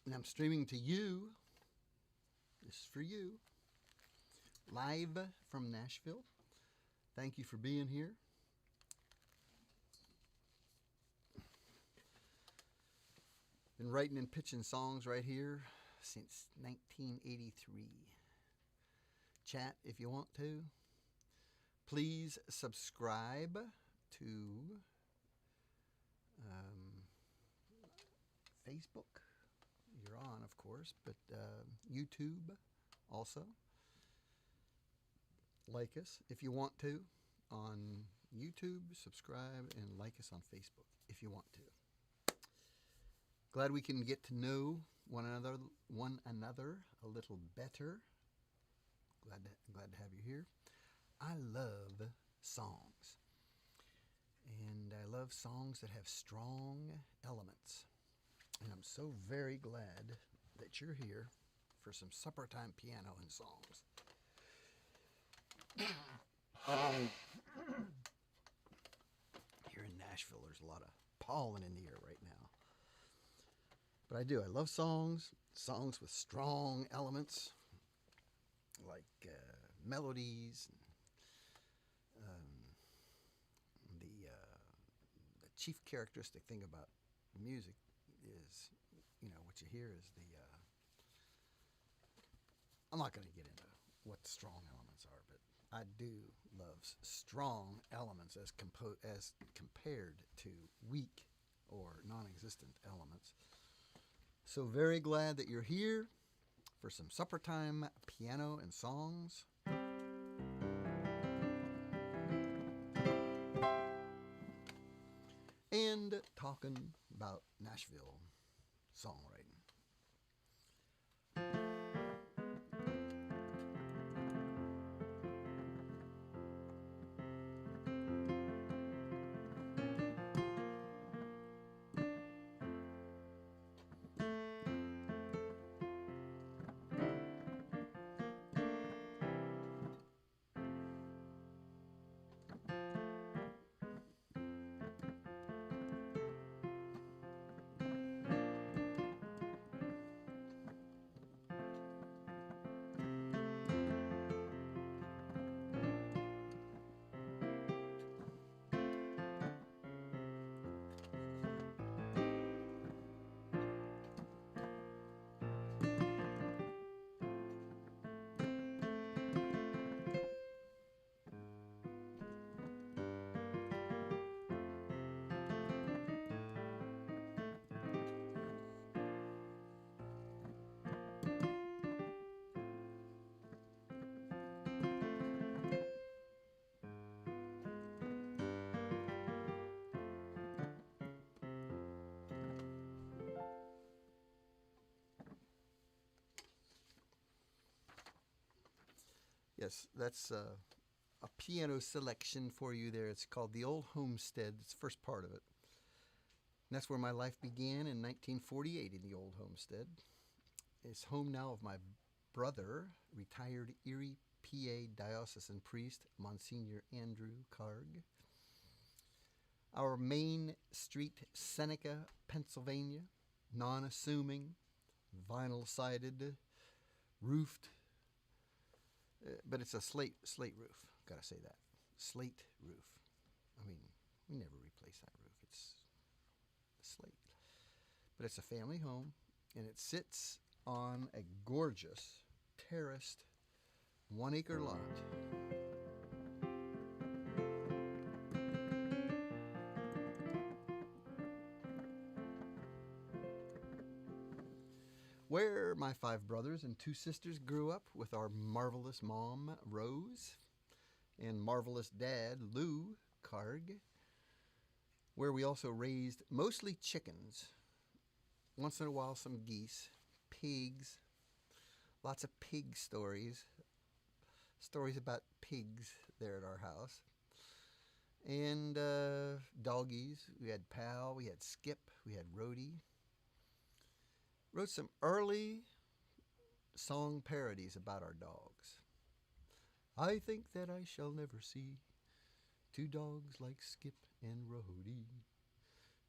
And I'm streaming to you. This is for you. Live from Nashville. Thank you for being here. Been writing and pitching songs right here since 1983. Chat if you want to. Please subscribe to Facebook. You're on, of course, but YouTube also. Like us if you want to on YouTube. Subscribe and like us on Facebook if you want to. Glad we can get to know one another a little better. Glad to have you here. I love songs. And I love songs that have strong elements. And I'm so very glad that you're here for some supper time piano and songs. Here in Nashville, there's a lot of pollen in the air right now. But I do. I love songs with strong elements, like melodies. The chief characteristic thing about music is, what you hear is I'm not going to get into what the strong elements are, but I do love strong elements as compared to weak or non-existent elements. So very glad that you're here for some supper time piano and songs. And talking about Nashville songwriting. Yes, that's a piano selection for you there. It's called The Old Homestead. It's the first part of it. And that's where my life began in 1948 in the Old Homestead. It's home now of my brother, retired Erie, PA diocesan priest, Monsignor Andrew Karg. Our main street, Seneca, Pennsylvania, non-assuming, vinyl-sided, roofed, but it's a slate roof. Gotta say that. Slate roof. I mean, we never replace that roof. It's slate. But it's a family home, and it sits on a gorgeous, terraced, 1-acre lot. Where my 5 brothers and 2 sisters grew up with our marvelous mom, Rose, and marvelous dad, Lou Karg, where we also raised mostly chickens, once in a while some geese, pigs, lots of pig stories about pigs there at our house, and doggies. We had Pal, we had Skip, we had Rhodey. Wrote some early song parodies about our dogs. I think that I shall never see 2 dogs like Skip and Rhodey,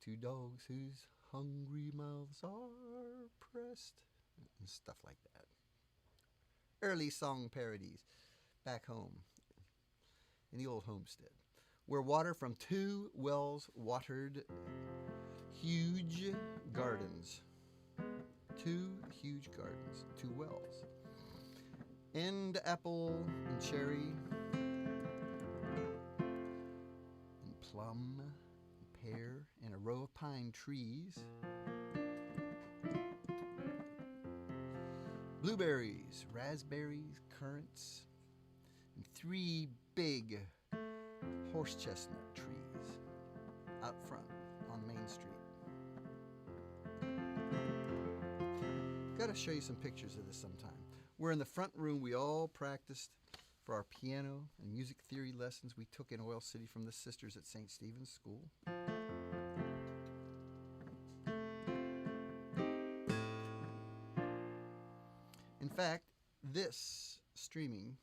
2 dogs whose hungry mouths are pressed, and stuff like that. Early song parodies back home in the old homestead, where water from two wells watered huge gardens. Two huge gardens, two wells. And apple and cherry and plum and pear and a row of pine trees. Blueberries, raspberries, currants, and three big horse chestnut trees out front on Main Street. Gotta show you some pictures of this sometime. We're in the front room. We all practiced for our piano and music theory lessons we took in Oil City from the sisters at St. Stephen's School. In fact, this streaming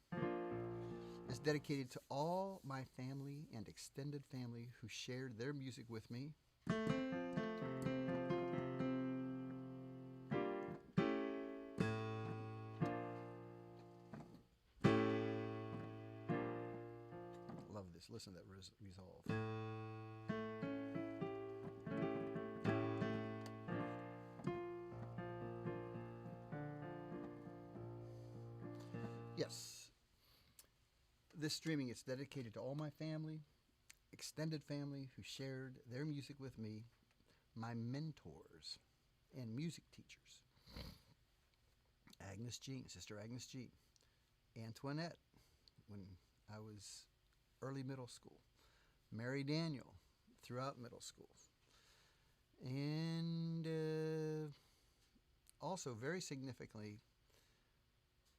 is dedicated to all my family and extended family who shared their music with me. Love this. Listen to that resolve. Yes. This streaming is dedicated to all my family, extended family who shared their music with me, my mentors and music teachers. Agnes Jean, Sister Agnes Jean, Antoinette, when I was early middle school, Mary Daniel throughout middle school, and also very significantly,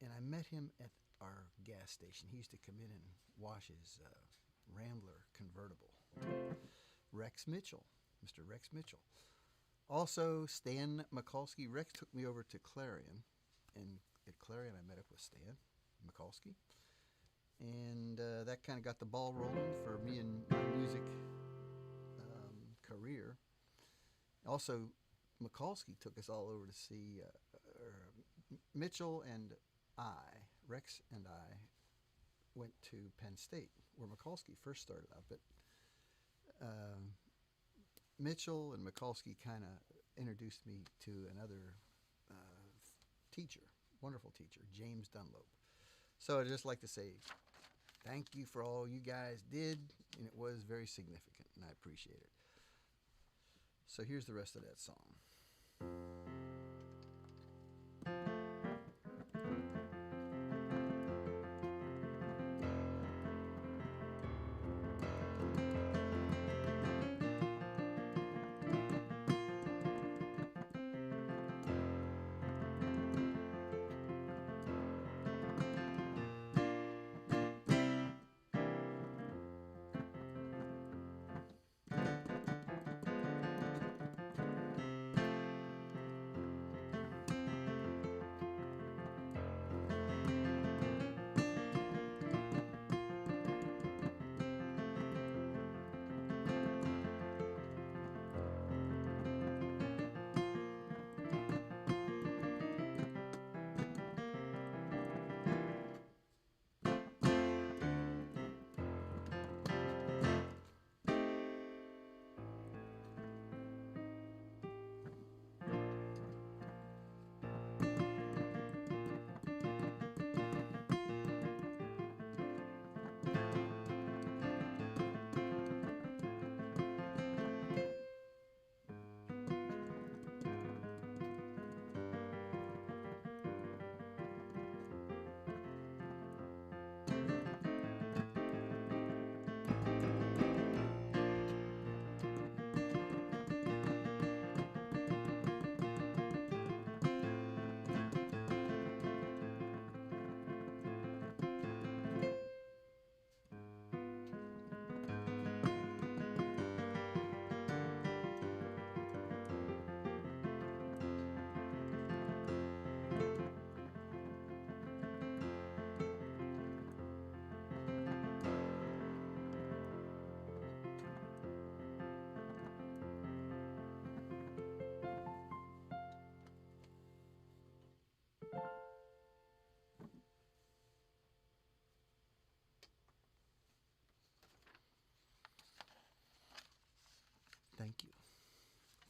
and I met him at our gas station. He used to come in and wash his Rambler convertible. Rex Mitchell, Mr. Rex Mitchell. Also, Stan Mikulski. Rex took me over to Clarion, and at Clarion I met up with Stan Mikulski. And that kind of got the ball rolling for me and my music career. Also, Mikulski took us all over to see Mitchell and Rex and I went to Penn State, where Mikulski first started out. But Mitchell and Mikulski kind of introduced me to another teacher, wonderful teacher, James Dunlop. So I'd just like to say thank you for all you guys did, and it was very significant, and I appreciate it. So here's the rest of that song.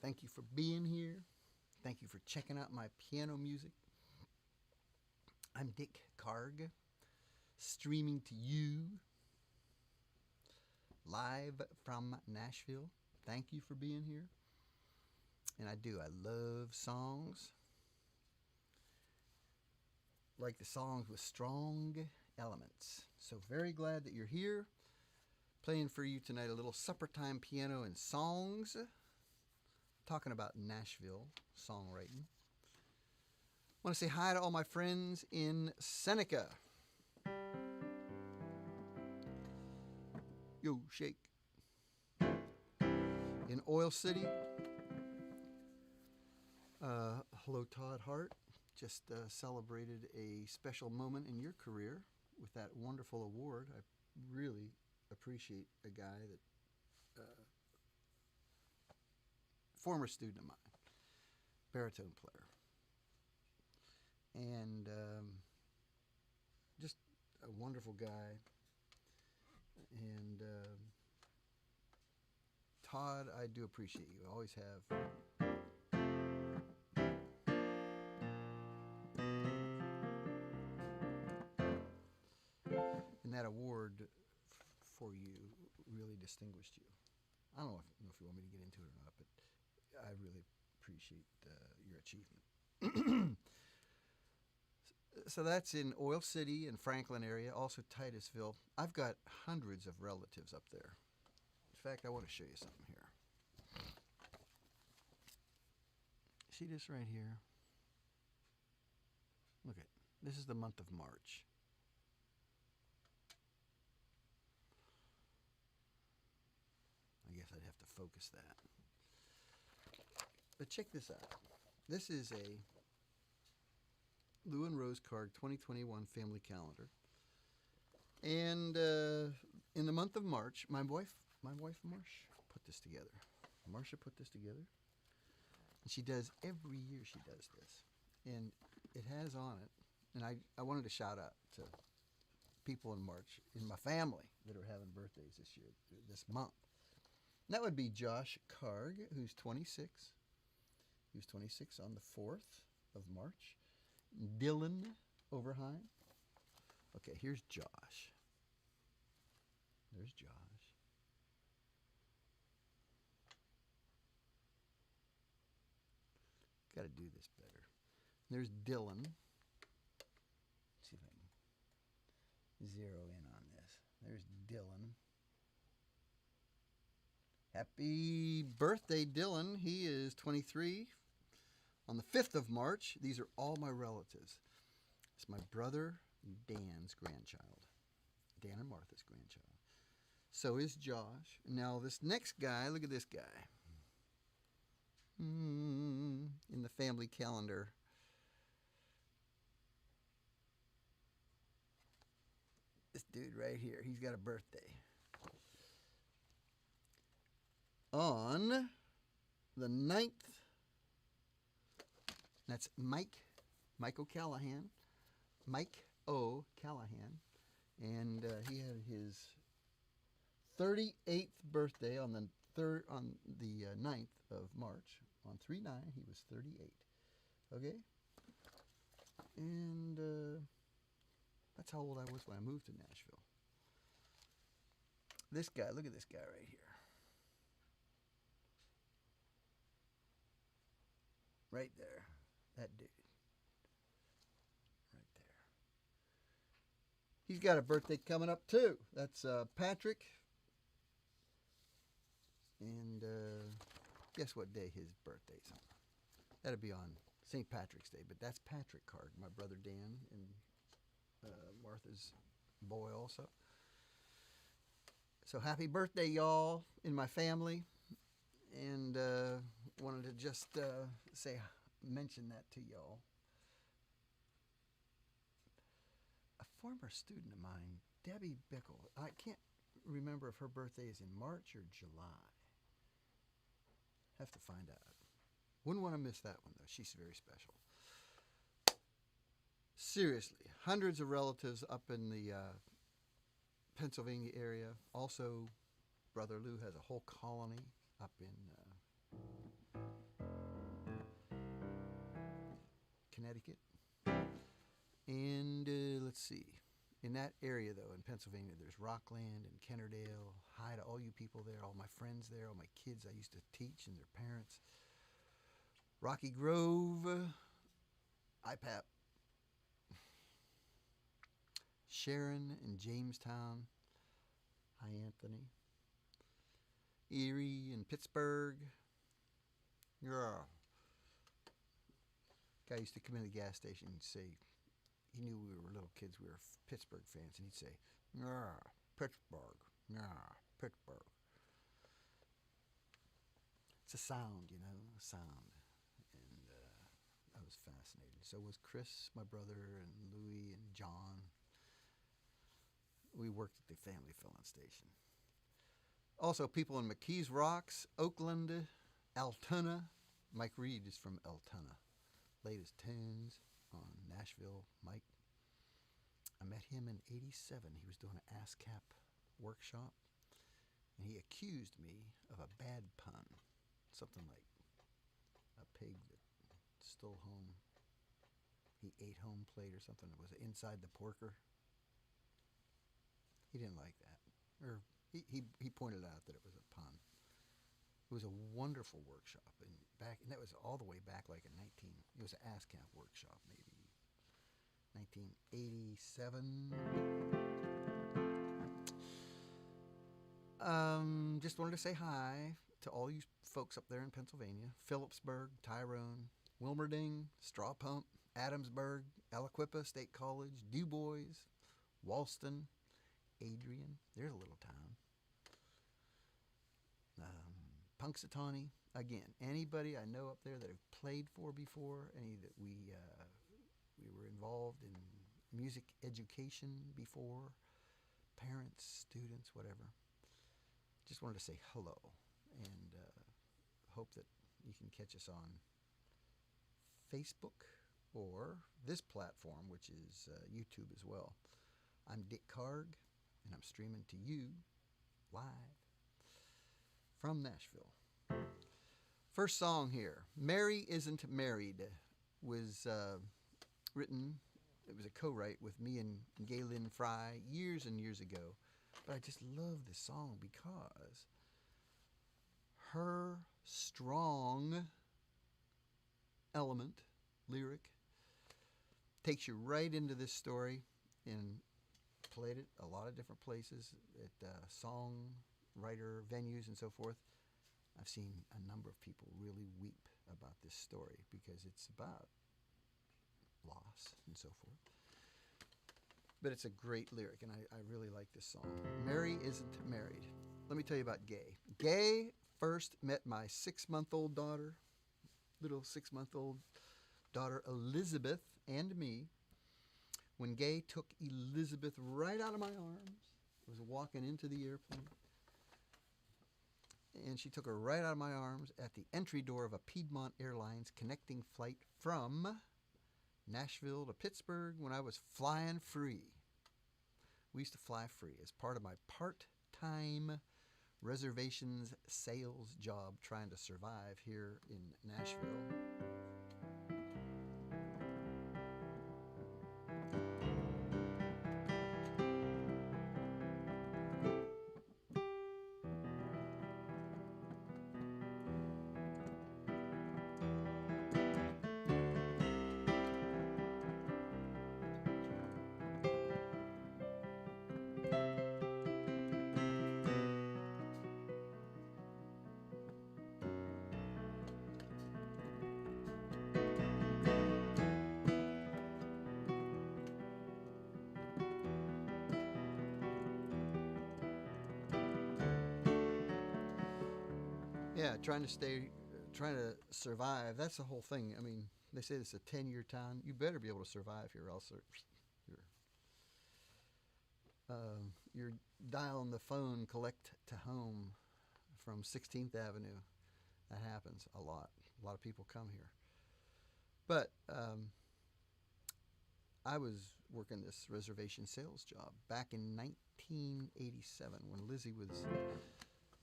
Thank you for being here. Thank you for checking out my piano music. I'm Dick Karg, streaming to you live from Nashville. Thank you for being here. And I love songs. Like the songs with strong elements. So very glad that you're here. Playing for you tonight a little supper time piano and songs. Talking about Nashville songwriting. I want to say hi to all my friends in Seneca. Yo, shake. In Oil City. Hello, Todd Hart. Just celebrated a special moment in your career with that wonderful award. I really appreciate a guy that, former student of mine, baritone player. And just a wonderful guy. And Todd, I do appreciate you. I always have. And that award for you really distinguished you. I don't know if you want me to get into it or not, but I really appreciate your achievement. So that's in Oil City and Franklin area, also Titusville. I've got hundreds of relatives up there. In fact, I want to show you something here. See this right here? Look at this is the month of March. I guess I'd have to focus that. But check this out. This is a Lou and Rose Karg 2021 family calendar. And in the month of March, my wife Marsh put this together. Marsha put this together. And she does, every year she does this. And it has on it, and I wanted to shout out to people in March, in my family, that are having birthdays this year, this month. And that would be Josh Karg, who's 26. He was 26 on the 4th of March. Dylan Overheim. Okay, here's Josh. There's Josh. Got to do this better. There's Dylan. Let's see if I can zero in on this. There's Dylan. Happy birthday, Dylan. He is 23 on the 5th of March. These are all my relatives. It's my brother Dan's grandchild. Dan and Martha's grandchild. So is Josh. Now this next guy, look at this guy. In the family calendar. This dude right here, he's got a birthday. On the 9th, that's Mike O'Callahan. Mike O'Callahan. And he had his 38th birthday on the 9th of March. On 3/9, he was 38. Okay? And that's how old I was when I moved to Nashville. This guy, look at this guy right here. Right there. That dude. Right there. He's got a birthday coming up too. That's Patrick. And guess what day his birthday's on? That'll be on St. Patrick's Day. But that's Patrick Karg, my brother Dan, and Martha's boy also. So happy birthday, y'all, in my family. And wanted to just mention that to y'all. A former student of mine, Debbie Bickle, I can't remember if her birthday is in March or July. Have to find out. Wouldn't want to miss that one, though. She's very special. Seriously, hundreds of relatives up in the Pennsylvania area. Also, Brother Lou has a whole colony up in Connecticut. And let's see. In that area, though, in Pennsylvania, there's Rockland and Kennerdale. Hi to all you people there, all my friends there, all my kids I used to teach and their parents. Rocky Grove, IPAP, Sharon and Jamestown. Hi, Anthony. Erie and Pittsburgh. Yeah. Guy used to come in the gas station and say, he knew we were little kids, we were Pittsburgh fans, and he'd say, yeah, Pittsburgh, yeah, Pittsburgh. It's a sound, you know, a sound. And I was fascinated. So was Chris, my brother, and Louie and John. We worked at the family filling station. Also, people in McKees Rocks, Oakland, Altoona. Mike Reed is from Altoona. Latest tunes on Nashville. Mike, I met him in '87. He was doing an ASCAP workshop, and he accused me of a bad pun. Something like a pig that stole home. He ate home plate or something. It was inside the porker. He didn't like that. Or he pointed out that it was a pun. It was a wonderful workshop, and that was all the way back like in it was an ASCAP workshop, maybe 1987. Just wanted to say hi to all you folks up there in Pennsylvania. Phillipsburg, Tyrone, Wilmerding, Straw Pump, Adamsburg, Aliquippa State College, Du Bois, Walston, Adrian. There's a little town. Punxsutawney. Again, anybody I know up there that I've played for before, any that we were involved in music education before, parents, students, whatever. Just wanted to say hello and hope that you can catch us on Facebook or this platform, which is YouTube as well. I'm Dick Karg, and I'm streaming to you live from Nashville. First song here, Mary Isn't Married, was written, it was a co-write with me and Galen Fry years and years ago. But I just love this song because her strong element, lyric, takes you right into this story, and played it a lot of different places at songwriter venues and so forth. I've seen a number of people really weep about this story because it's about loss and so forth. But it's a great lyric, and I really like this song. Mary Isn't Married. Let me tell you about Gay. Gay first met my 6-month-old daughter, little 6-month-old daughter Elizabeth, and me, when Gay took Elizabeth right out of my arms. I was walking into the airplane, and she took her right out of my arms at the entry door of a Piedmont Airlines connecting flight from Nashville to Pittsburgh when I was flying free. We used to fly free as part of my part-time reservations sales job trying to survive here in Nashville. Yeah, trying to survive. That's the whole thing. I mean, they say it's a 10-year town. You better be able to survive here, else you're dialing the phone collect to home from 16th Avenue. That happens a lot. A lot of people come here. But I was working this reservation sales job back in 1987 when Lizzie was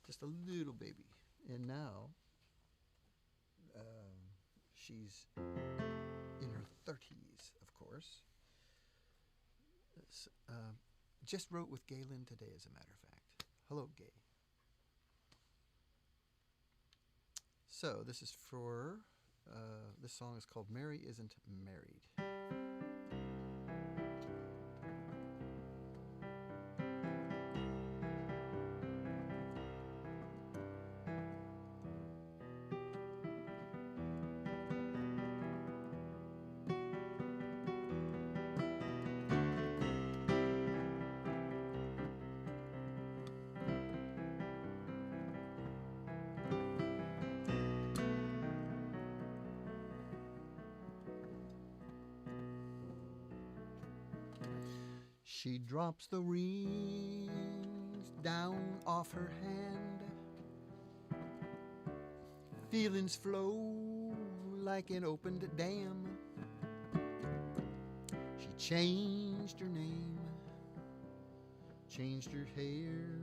just a little baby. And now she's in her 30s, of course. Just wrote with Galen today, as a matter of fact. Hello, Gay. So this is for, this song is called Mary Isn't Married. She drops the rings down off her hand. Feelings flow like an opened dam. She changed her name, changed her hair,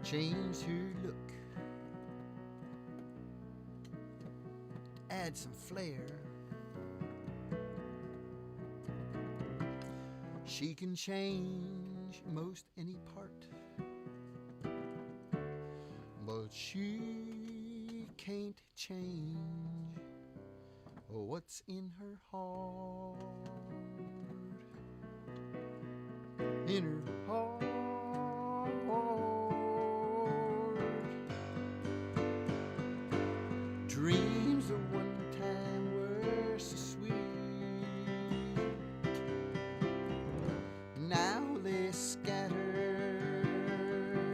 changed her look, add some flair. She can change most any part, but she can't change what's in her heart. In her heart. Dreams of one time were so sweet. Now they're scattered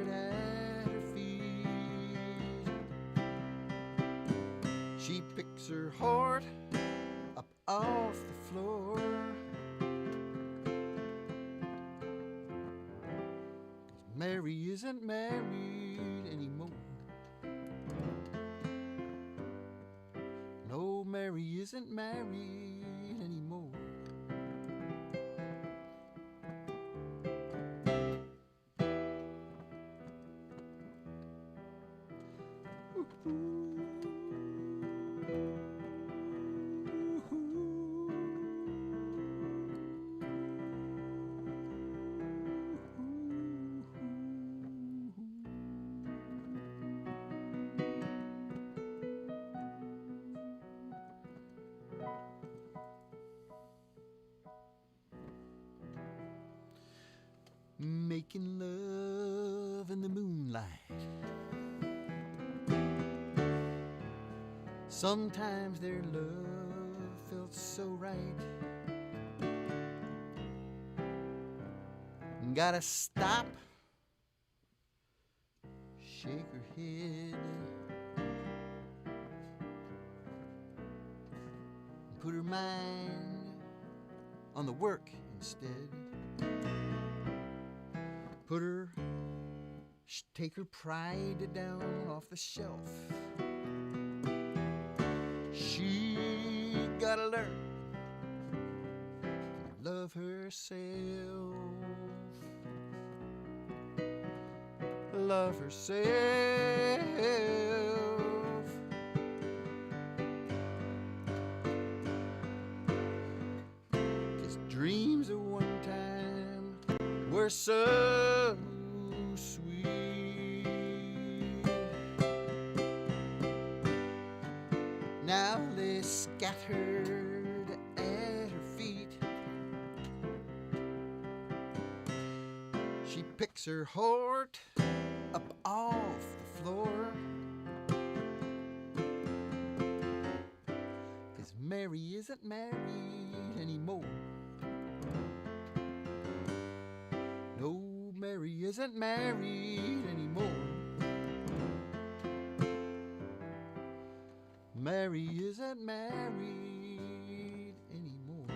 at her feet. She picks her heart up off the floor. 'Cause Mary isn't married anymore. No, Mary isn't married anymore. Making love in the moonlight. Sometimes their love felt so right. Gotta stop, shake her head, put her mind on the work instead. Take her pride down off the shelf. She gotta learn to love herself. Love herself. 'Cause dreams of one time were so sweet. Now they're scattered at her feet. She picks her heart up off the floor. 'Cause Mary isn't married anymore. No, Mary isn't married anymore. Mary isn't married anymore.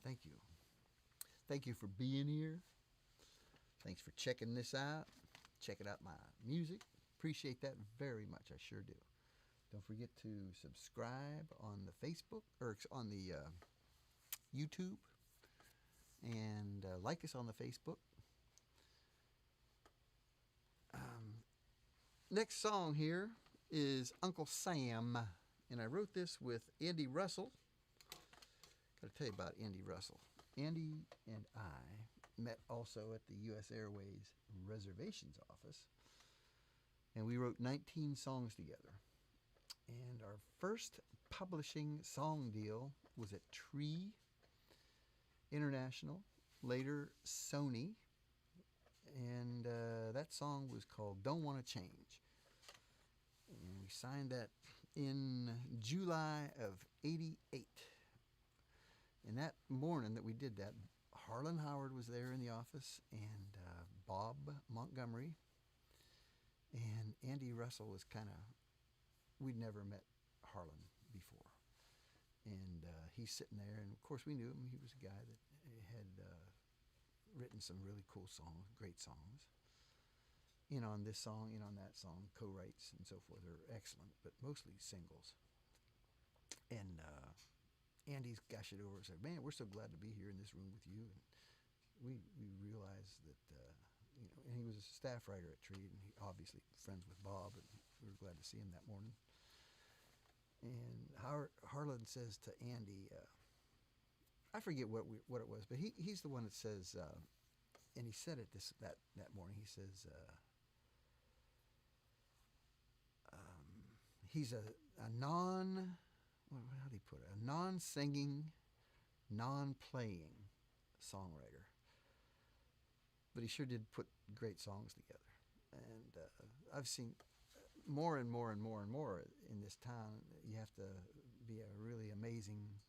Thank you. Thank you for being here. Thanks for checking this out. Checking out my music. Appreciate that very much. I sure do. Don't forget to subscribe on the Facebook or on the YouTube, and like us on the Facebook. Next song here is Uncle Sam, and I wrote this with Andy Russell. Got to tell you about Andy Russell. Andy and I met also at the U.S. Airways Reservations Office, and we wrote 19 songs together. And our first publishing song deal was at Tree International, later Sony, and that song was called Don't Want to Change. And we signed that in July of '88. And that morning that we did that, Harlan Howard was there in the office, and Bob Montgomery, and Andy Russell was kind of, we'd never met Harlan before. And he's sitting there, and of course we knew him. He was a guy that had written some really cool songs, great songs. In on this song, in on that song, co-writes and so forth are excellent, but mostly singles. And Andy's gushing over and said, "Man, we're so glad to be here in this room with you." And we realized that, and he was a staff writer at Tree, and he obviously friends with Bob, and we were glad to see him that morning. And Harlan says to Andy, I forget what it was, but he's the one that says, and he said it that morning. He says he's a non, how do you put it? A non-singing, non-playing songwriter, but he sure did put great songs together. And I've seen more and more and more and more in this town. You have to be a really amazing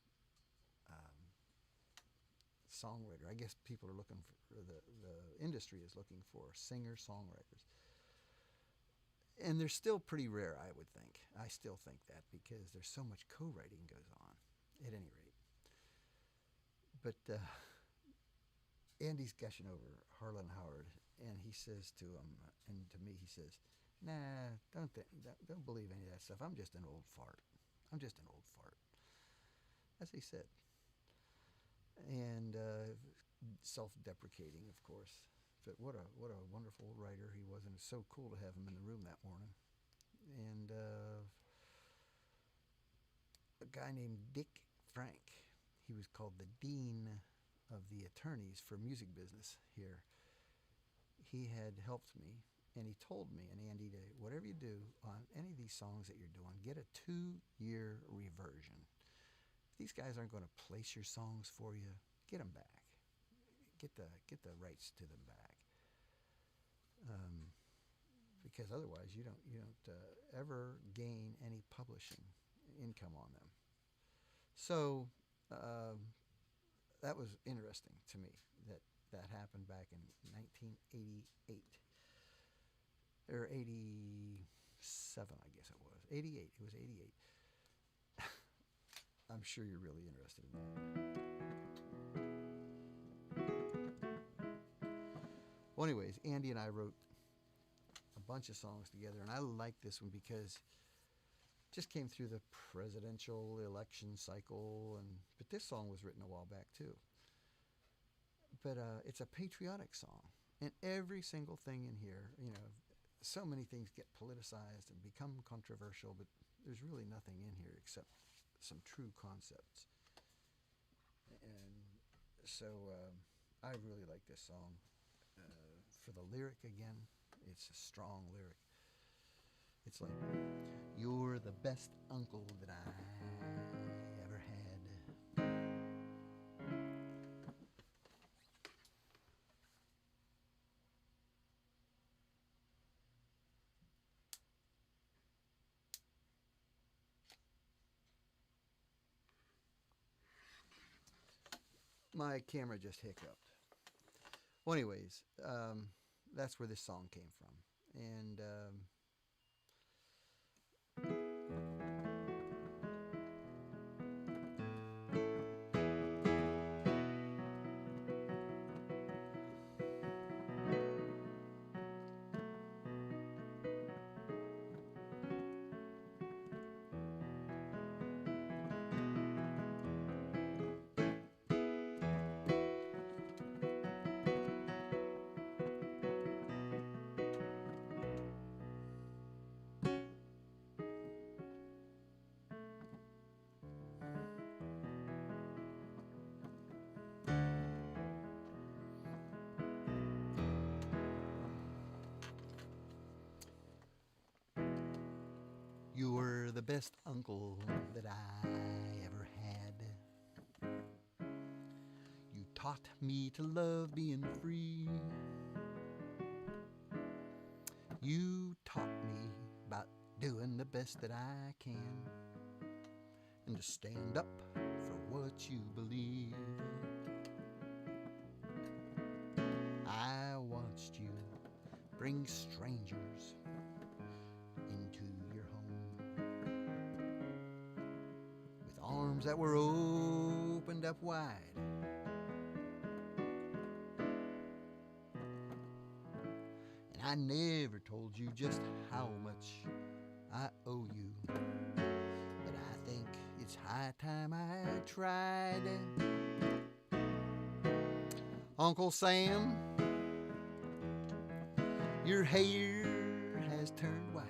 songwriter. I guess people are looking for, the industry is looking for singer-songwriters. And they're still pretty rare, I would think. I still think that, because there's so much co-writing goes on, at any rate. But Andy's gushing over Harlan Howard, and he says to him, and to me, he says, "Nah, don't believe any of that stuff. I'm just an old fart. I'm just an old fart." As he said. And self-deprecating, of course. But what a wonderful writer he was, and it's so cool to have him in the room that morning. And a guy named Dick Frank, he was called the dean of the attorneys for music business here. He had helped me, and he told me and Andy to, whatever you do on any of these songs that you're doing, get a 2-year reversion. If these guys aren't going to place your songs for you, get them back. Get the rights to them back. Because otherwise you don't ever gain any publishing income on them. So that was interesting to me that happened back in 1988 or 87, I guess it was 88. It was 88. I'm sure you're really interested in that. Well, anyways, Andy and I wrote a bunch of songs together, and I like this one because it just came through the presidential election cycle, but this song was written a while back too. But it's a patriotic song, and every single thing in here, so many things get politicized and become controversial, but there's really nothing in here except some true concepts. And so I really like this song. For the lyric again, it's a strong lyric. It's like, "You're the best uncle that I ever had." My camera just hiccuped. Well, anyways, that's where this song came from. And You were the best uncle that I ever had. You taught me to love being free. You taught me about doing the best that I can and to stand up for what you believe. I watched you bring strangers into your home with arms that were opened up wide. And I never told you just how much I owe you, but I think it's high time I tried. Uncle Sam, your hair has turned white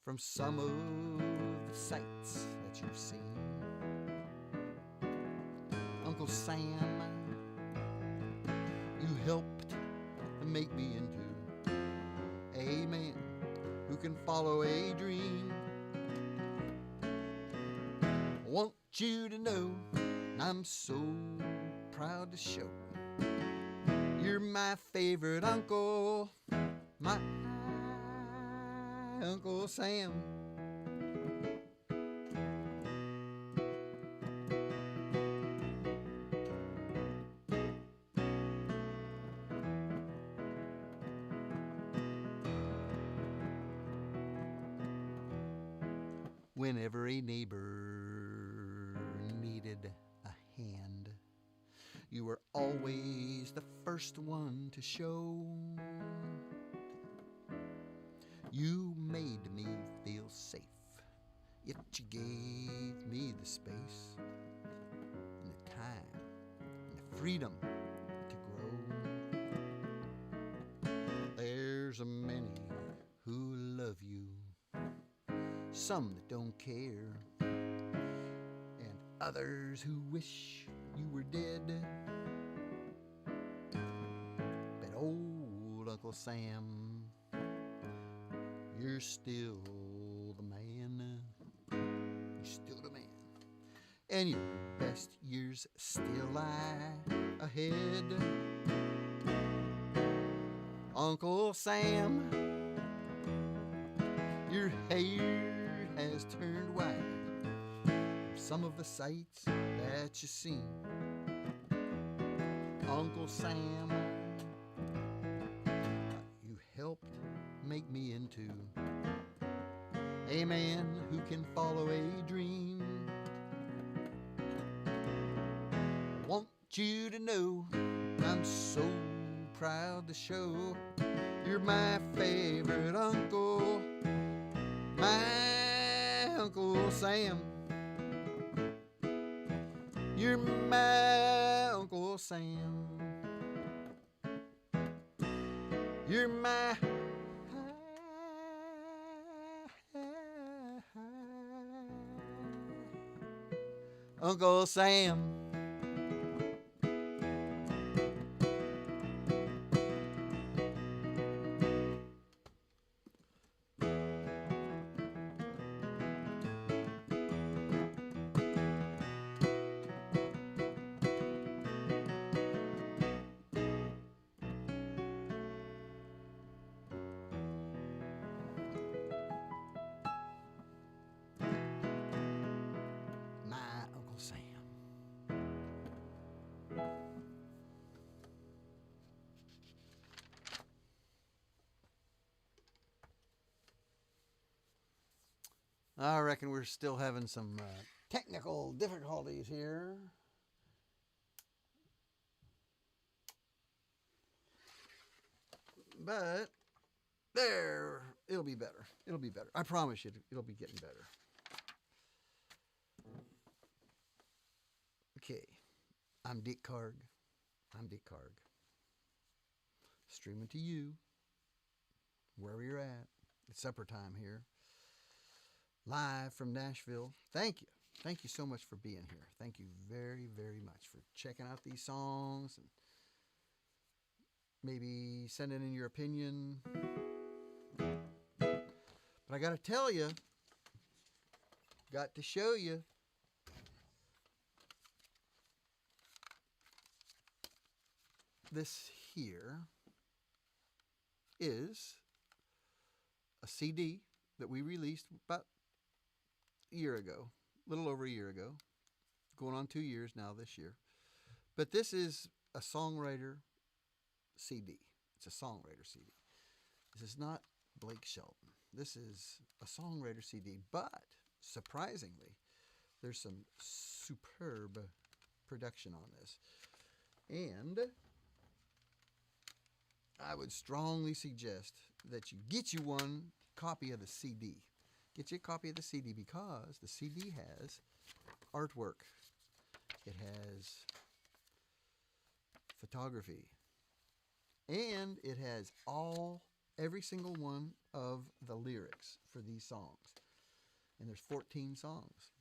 from some of the sights that you've seen. Uncle Sam, you helped make me into a man who can follow a dream. I want you to know I'm so proud to show you're my favorite uncle, my Uncle Sam. Whenever a neighbor needed a hand, you were always the first one to show. You made me feel safe, yet you gave me the space and the time and the freedom to grow. There's a many who love you, some that don't care, and others who wish you were dead. But old Uncle Sam, you're still the man. You're still the man. And your best years still lie ahead. Uncle Sam, your hair has turned white from some of the sights that you've seen. Uncle Sam, you helped make me into a man who can follow a dream. I want you to know I'm so proud to show you're my favorite uncle, my Uncle Sam. You're my Uncle Sam. You're my Uncle Sam. I reckon we're still having some technical difficulties here. But there, it'll be better. It'll be better. I promise you, it'll be getting better. Okay, I'm Dick Karg. I'm Dick Karg. Streaming to you, wherever you're at. It's supper time here. Live from Nashville. Thank you. Thank you so much for being here. Thank you very, very much for checking out these songs and maybe sending in your opinion. But But I got to tell you, got to show you, this here is a CD that we released about a year ago, a little over a year ago, going on 2 years now this year. But this is a songwriter CD. It's a songwriter CD. This is not Blake Shelton. This is a songwriter CD, but surprisingly, there's some superb production on this. And I would strongly suggest that you get you one copy of the CD. Get you a copy of the CD because the CD has artwork. It has photography. And it has every single one of the lyrics for these songs. And there's 14 songs.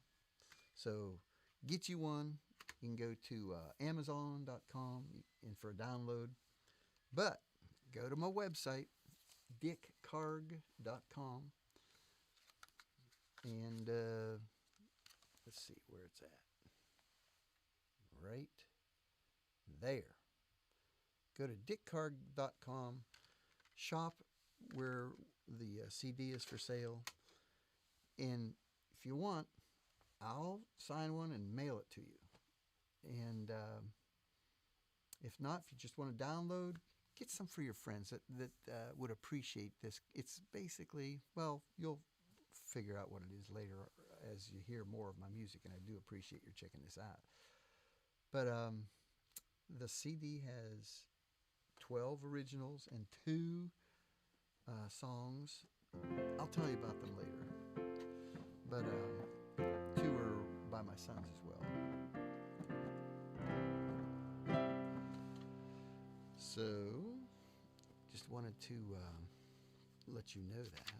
So get you one. You can go to Amazon.com and for a download. But go to my website, dickkarg.com. And let's see where it's at. Right there. Go to dickkarg.com. Shop where the CD is for sale. And if you want, I'll sign one and mail it to you. And if not, if you just want to download, get some for your friends that would appreciate this. It's basically, well, you'll figure out what it is later as you hear more of my music, and I do appreciate your checking this out. But the CD has 12 originals and 2 songs. I'll tell you about them later. But 2 are by my sons as well. So, just wanted to let you know that.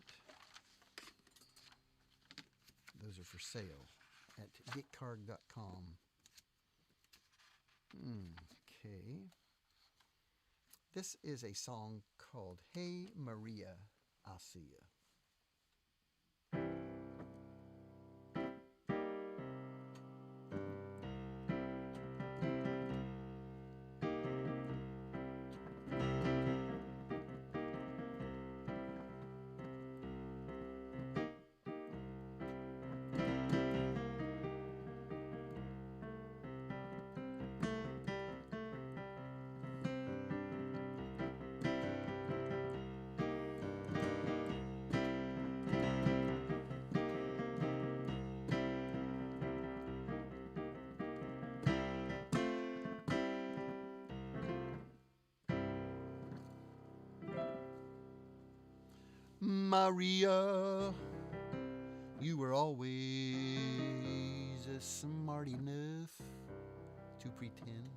Those are for sale at dickkarg.com. Okay. This is a song called Hey Maria, I'll See Ya. Maria, you were always smart enough to pretend.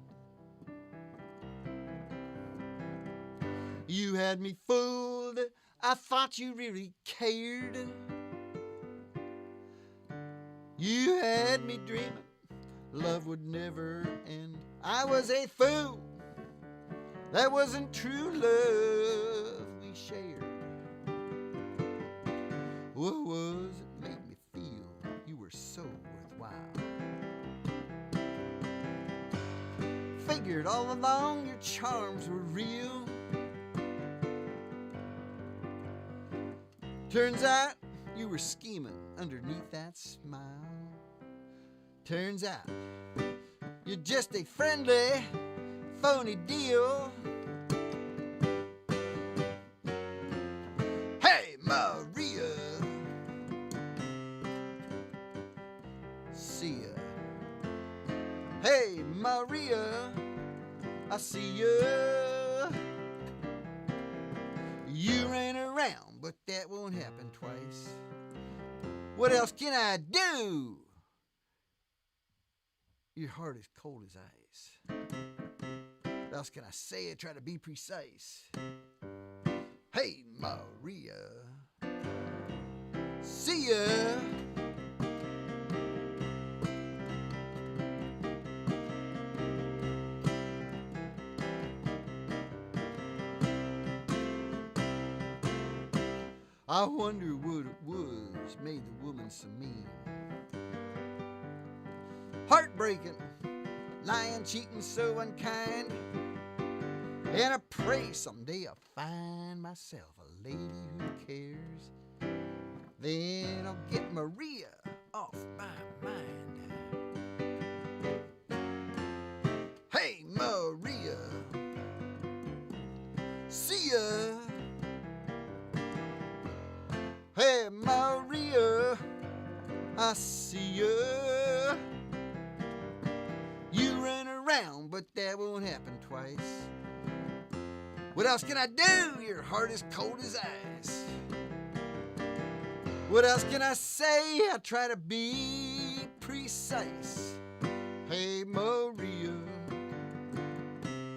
You had me fooled, I thought you really cared. You had me dreaming love would never end. I was a fool, that wasn't true love we shared. What was it made me feel you were so worthwhile? Figured all along your charms were real. Turns out you were scheming underneath that smile. Turns out you're just a friendly, phony deal. Hey, Maria, see ya. Hey, Maria, I see ya. You ran around, but that won't happen twice. What else can I do? Your heart is cold as ice. What else can I say? I try to be precise. Hey, Maria, see ya. I wonder what it was made the woman so mean. Heartbreaking, lying, cheating, so unkind. And I pray someday I'll find myself a lady who cares. Then I'll get Maria off my mind. Hey, Maria, see ya. Hey, Maria, I see ya. You ran around, but that won't happen twice. What else can I do? Your heart is cold as ice. What else can I say? I try to be precise. Hey, Maria,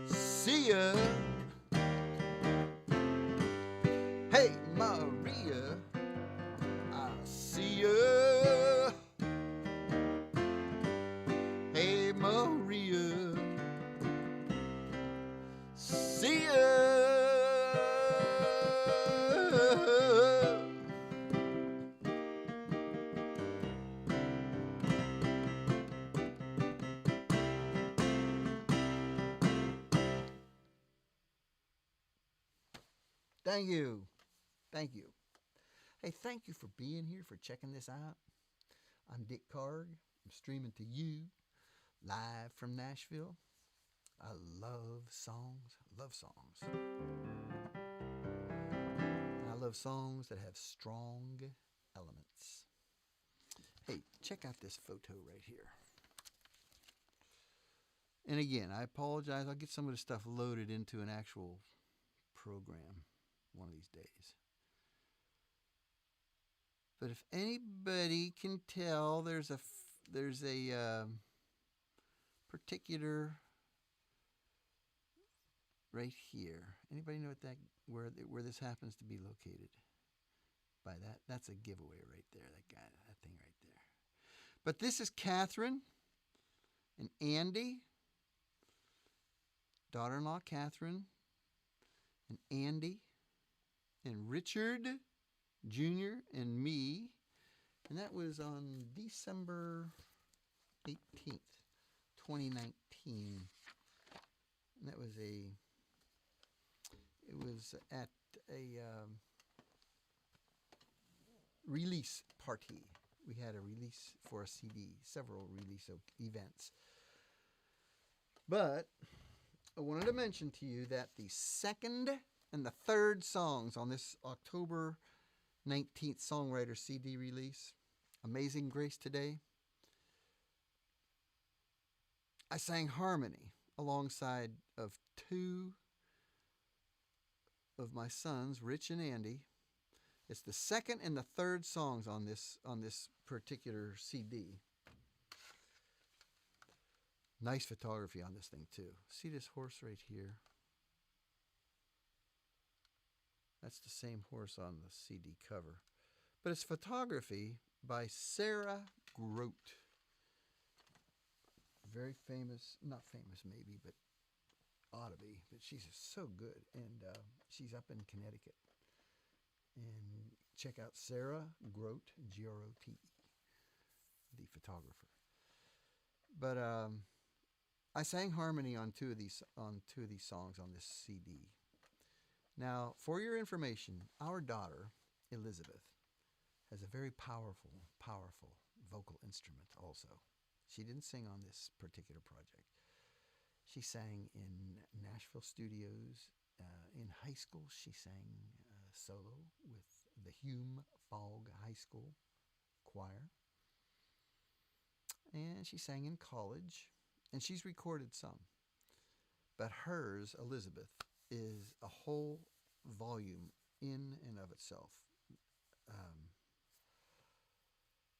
see ya. Hey, Maria, I'll see ya. Hey, Maria, see ya. Thank you. Thank you. Hey, thank you for being here, for checking this out. I'm Dick Karg. I'm streaming to you live from Nashville. I love songs. I love songs. I love songs that have strong elements. Hey, check out this photo right here. And again, I apologize. I'll get some of the stuff loaded into an actual program one of these days. But if anybody can tell, there's a particular right here. Anybody know where this happens to be located? By that, that's a giveaway right there. That thing right there. But this is Catherine and Andy, daughter-in-law Catherine and Andy and Richard Jr. and me, and that was on December 18th, 2019. And that was at a release party. We had a release for a CD, several release events. But I wanted to mention to you that the second and the third songs on this October 19th Songwriter CD release, Amazing Grace Today, I sang harmony alongside of two of my sons, Rich and Andy. It's the second and the third songs on this particular CD. Nice photography on this thing too. See this horse right here? That's the same horse on the CD cover. But it's photography by Sarah Grote. Very famous, not famous maybe, but ought to be. But she's so good. And she's up in Connecticut. And check out Sarah Grote, Grote, the photographer. But I sang harmony on two of these songs on this CD. Now, for your information, our daughter, Elizabeth, has a very powerful vocal instrument also. She didn't sing on this particular project. She sang in Nashville studios. In high school, she sang solo with the Hume Fogg High School Choir. And she sang in college, and she's recorded some. But hers, Elizabeth, is a whole volume in and of itself.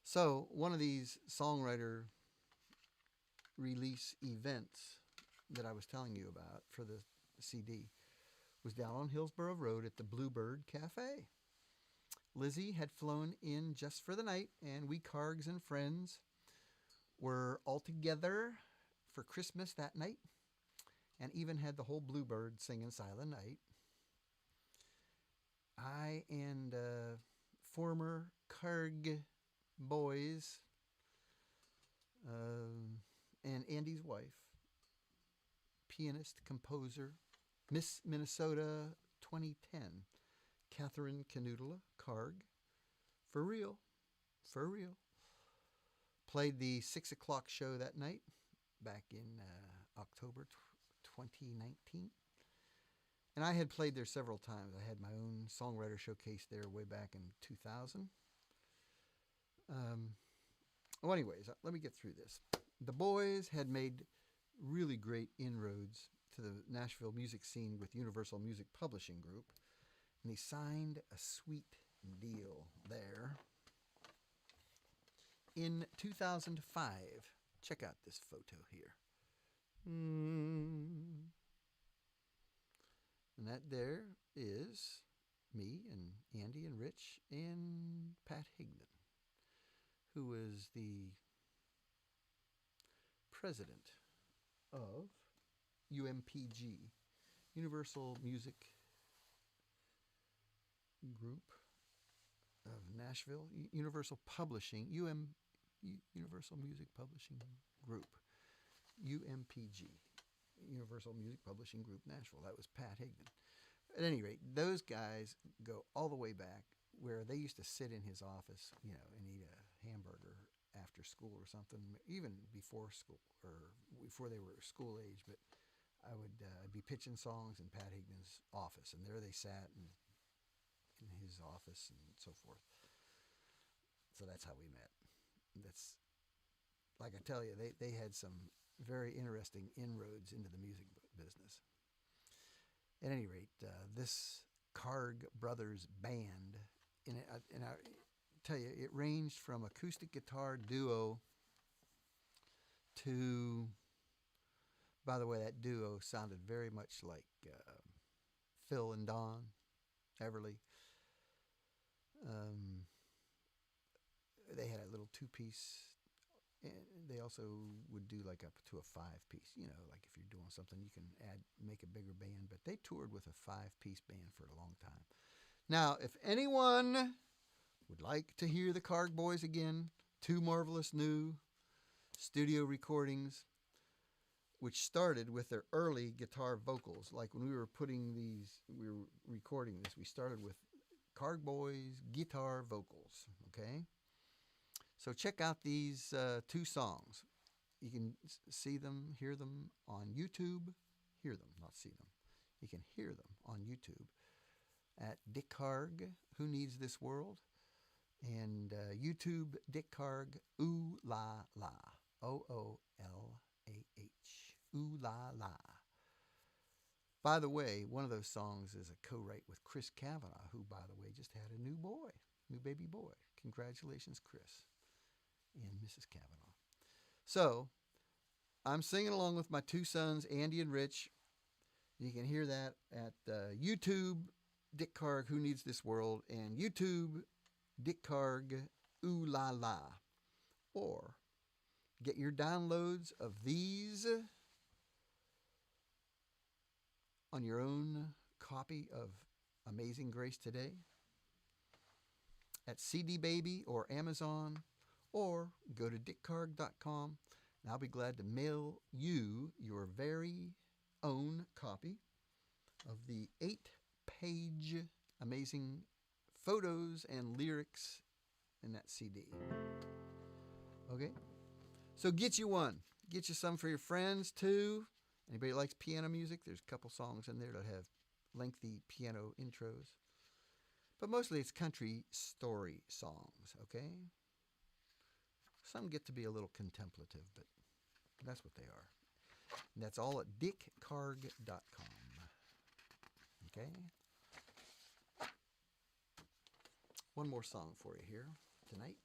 So one of these songwriter release events that I was telling you about for the CD was down on Hillsborough Road at the Bluebird Cafe. Lizzie had flown in just for the night, and we Kargs and friends were all together for Christmas that night, and even had the whole Bluebird singing Silent Night. I and former Karg boys and Andy's wife, pianist, composer, Miss Minnesota 2010, Catherine Canoodla Karg, for real, for real. Played the 6 o'clock show that night back in October 2019. And I had played there several times. I had my own songwriter showcase there way back in 2000. Well, anyways, let me get through this. The boys had made really great inroads to the Nashville music scene with Universal Music Publishing Group, and they signed a sweet deal there. In 2005, check out this photo here. And that there is me and Andy and Rich and Pat Higdon, who was the president of UMPG, Universal Music Group of Nashville, Universal Publishing, Universal Music Publishing Group, UMPG, Universal Music Publishing Group Nashville. That was Pat Higdon. At any rate, those guys go all the way back where they used to sit in his office, you know, and eat a hamburger after school or something, even before school or before they were school age. But I would be pitching songs in Pat Higdon's office, and there they sat in his office and so forth. So that's how we met. That's, like I tell you, they had some very interesting inroads into the music business. At any rate, this Karg Brothers band, and I tell you, it ranged from acoustic guitar duo to, by the way, that duo sounded very much like Phil and Don Everly. They had a little two-piece, and they also would do like up to a five-piece. You know, like if you're doing something, you can make a bigger band. But they toured with a five-piece band for a long time. Now, if anyone would like to hear the Karg Boys again, two marvelous new studio recordings, which started with their early guitar vocals. Like when we were recording this, we started with Karg Boys guitar vocals, okay? So check out these two songs. You can see them, hear them on YouTube. Hear them, not see them. You can hear them on YouTube at Dick Karg, Who Needs This World? And YouTube, Dick Karg, Ooh La La, OOLAH, Ooh La La. By the way, one of those songs is a co-write with Chris Kavanaugh, who, by the way, just had a new baby boy. Congratulations, Chris and Mrs. Kavanaugh. So, I'm singing along with my two sons, Andy and Rich. You can hear that at YouTube, Dick Karg, Who Needs This World, and YouTube, Dick Karg, Ooh La La. Or get your downloads of these on your own copy of Amazing Grace today at CD Baby or Amazon, or go to dickkarg.com, and I'll be glad to mail you your very own copy of the 8-page amazing photos and lyrics in that CD. Okay? So get you one. Get you some for your friends, too. Anybody likes piano music? There's a couple songs in there that have lengthy piano intros. But mostly it's country story songs, okay? Some get to be a little contemplative, but that's what they are. And that's all at dickkarg.com. Okay? One more song for you here tonight.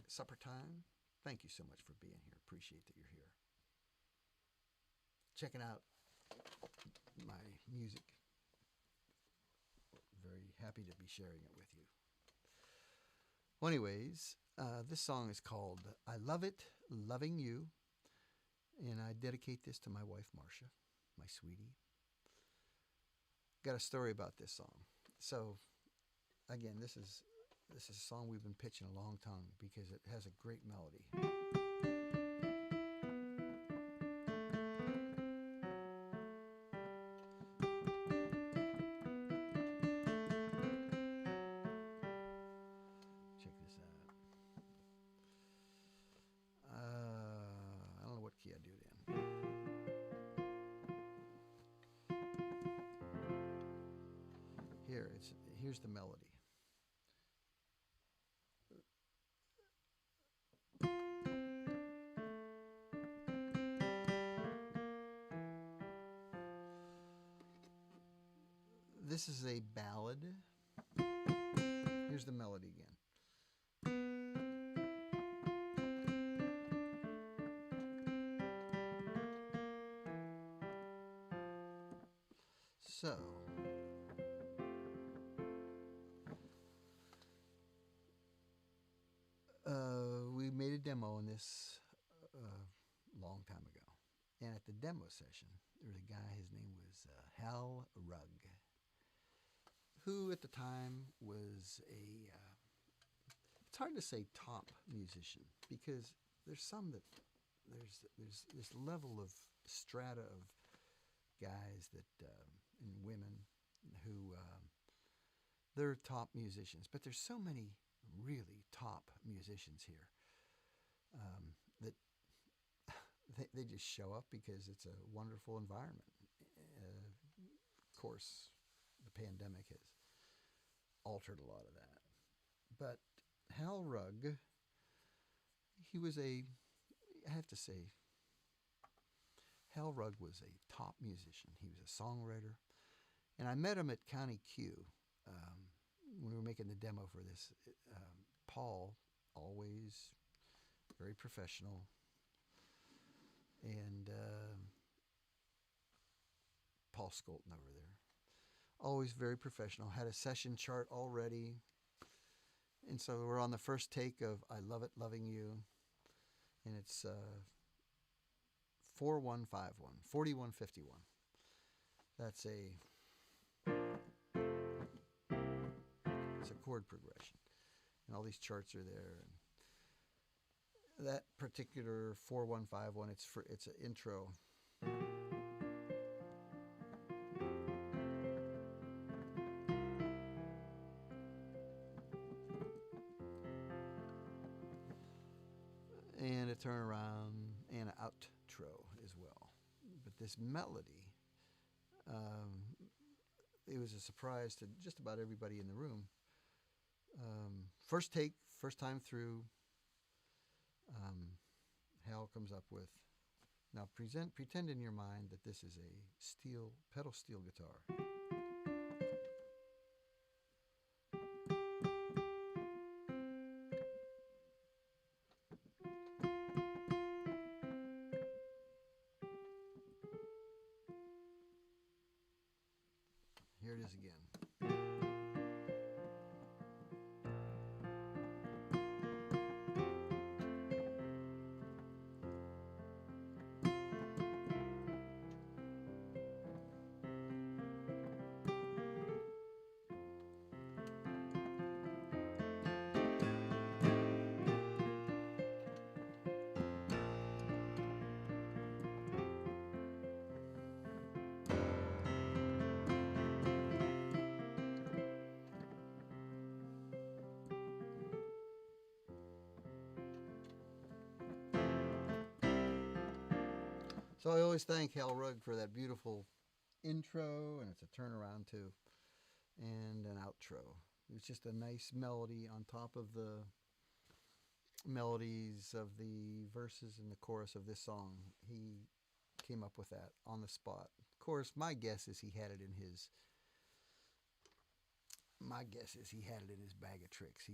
Supper time. Thank you so much for being here. Appreciate that you're here. Checking out my music. Very happy to be sharing it with you. Well, anyways, this song is called I Love It, Loving You. And I dedicate this to my wife, Marcia, my sweetie. Got a story about this song. So again, this is a song we've been pitching a long time because it has a great melody. Check this out. I don't know what key I do it in. Here's the melody. This is a ballad. Here's the melody again. So, we made a demo on this a long time ago. And at the demo session, there was a guy, his name was Hal Rugg, who at the time was it's hard to say top musician, because there's some that, there's this level of strata of guys that, and women who, they're top musicians, but there's so many really top musicians here that they just show up because it's a wonderful environment. Of course, the pandemic has altered a lot of that. But Hal Rugg, I have to say, Hal Rugg was a top musician. He was a songwriter. And I met him at County Q when we were making the demo for this. Paul, always very professional, and Paul Skolton over there, always very professional, had a session chart already. And so we're on the first take of I Love It, Loving You, and it's 4151, 4151. That's it's a chord progression, and all these charts are there. And that particular 4151, it's an intro. And a turnaround and an outro as well. But this melody, it was a surprise to just about everybody in the room. First take, first time through, Hal comes up with, now pretend in your mind that this is a pedal steel guitar. Here it is again. So I always thank Hal Rugg for that beautiful intro, and it's a turnaround too, and an outro. It's just a nice melody on top of the melodies of the verses and the chorus of this song. He came up with that on the spot. Of course, my guess is he had it in his bag of tricks.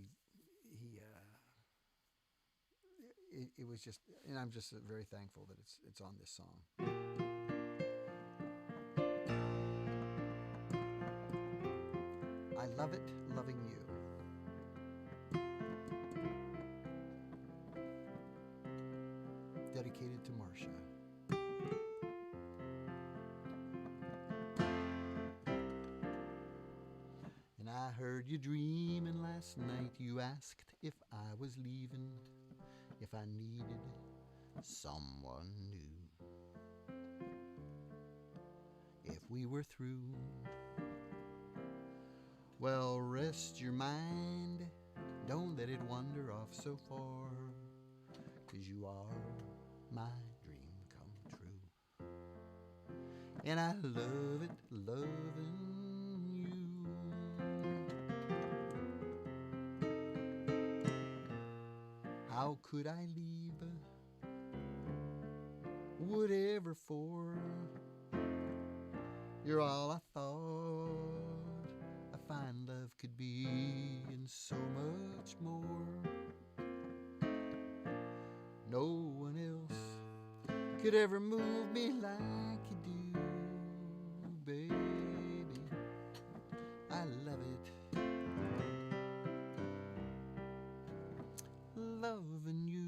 It was just, and I'm just very thankful that it's on this song. I Love It, Loving You. Dedicated to Marcia. I heard you dreaming last night. You asked if I was leaving, if I needed someone new, if we were through. Well, rest your mind, don't let it wander off so far, 'cause you are my dream come true. And I love it, loving you. How could I leave? Whatever for? You're all I thought a fine love could be, and so much more. No one else could ever move me like you do, baby. I love it, loving you.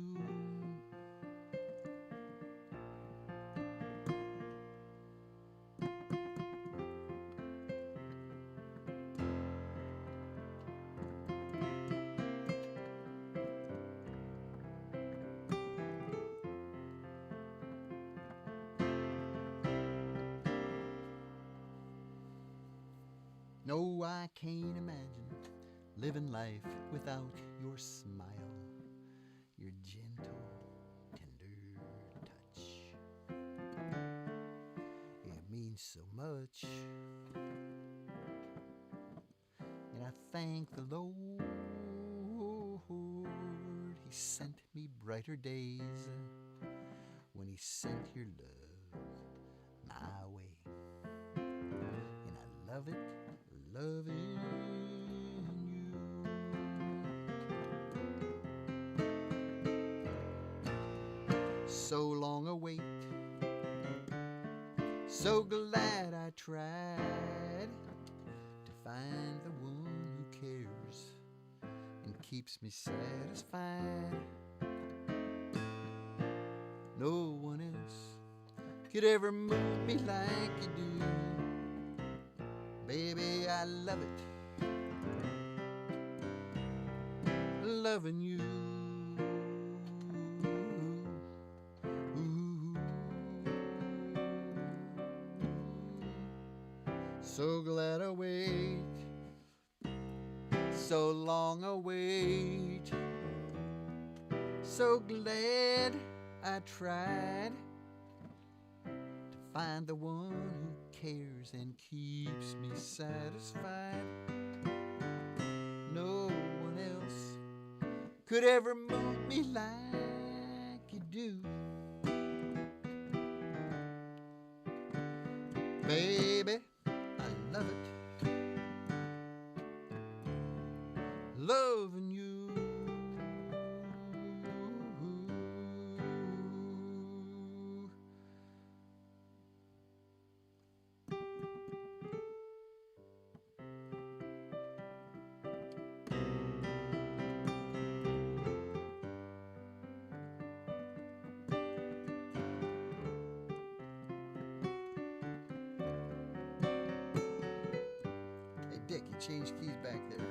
No, I can't imagine living life without your smile, your gentle, tender touch. It means so much. And I thank the Lord, He sent me brighter days when He sent your love my way. And I love it, loving you. So long a wait, so glad I tried to find the one who cares and keeps me satisfied. No one else could ever move me like you do. Baby, I love it, loving you. Ooh. So glad I wait, so long a wait. So glad I tried to find the one who cares and keeps me satisfied. No one else could ever move me like you do. Baby, I love it, loving you. Hey Dick, you changed keys back there.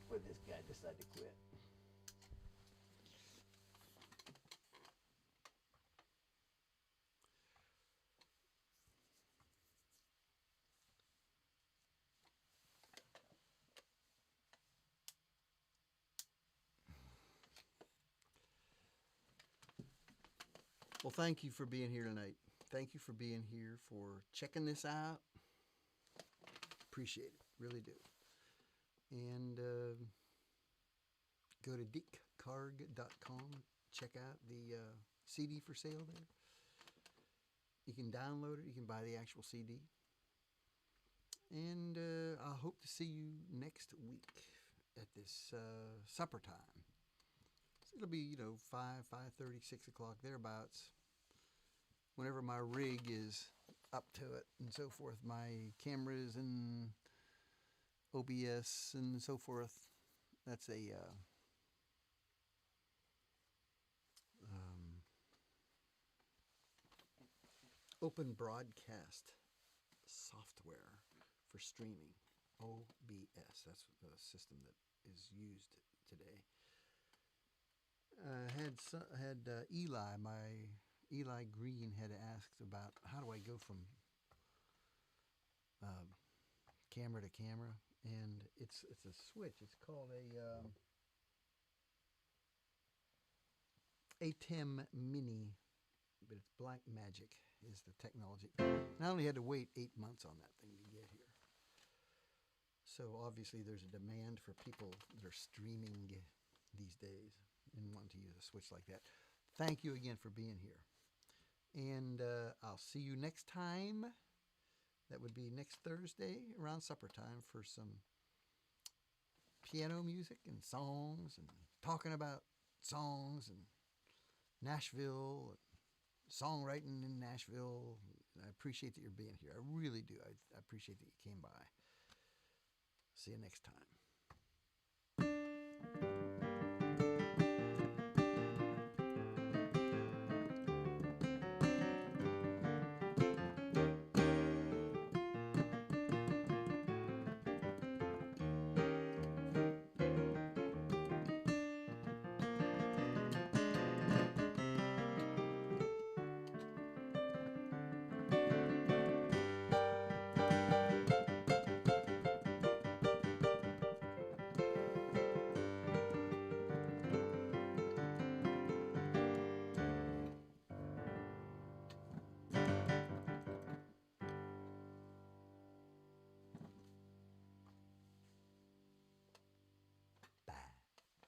When this guy decided to quit. Well, thank you for being here tonight. Thank you for being here, for checking this out. Appreciate it, really do. And go to dickkarg.com. Check out the CD for sale there. You can download it. You can buy the actual CD. And I hope to see you next week at this supper time. So it'll be, 5:30, 6 o'clock, thereabouts. whenever my rig is up to it and so forth, my cameras and OBS and so forth. That's a open broadcast software for streaming. OBS. That's the system that is used today. Eli Green had asked about how do I go from camera to camera, and it's a switch. It's called a ATEM Mini, but it's Black Magic is the technology. And I only had to wait 8 months on that thing to get here. So obviously there's a demand for people that are streaming these days and want to use a switch like that. Thank you again for being here. And I'll see you next time. That would be next Thursday around supper time for some piano music and songs and talking about songs and Nashville and songwriting in Nashville. I appreciate that you're being here. I really do. I appreciate that you came by. See you next time.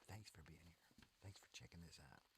Thanks for being here. Thanks for checking this out.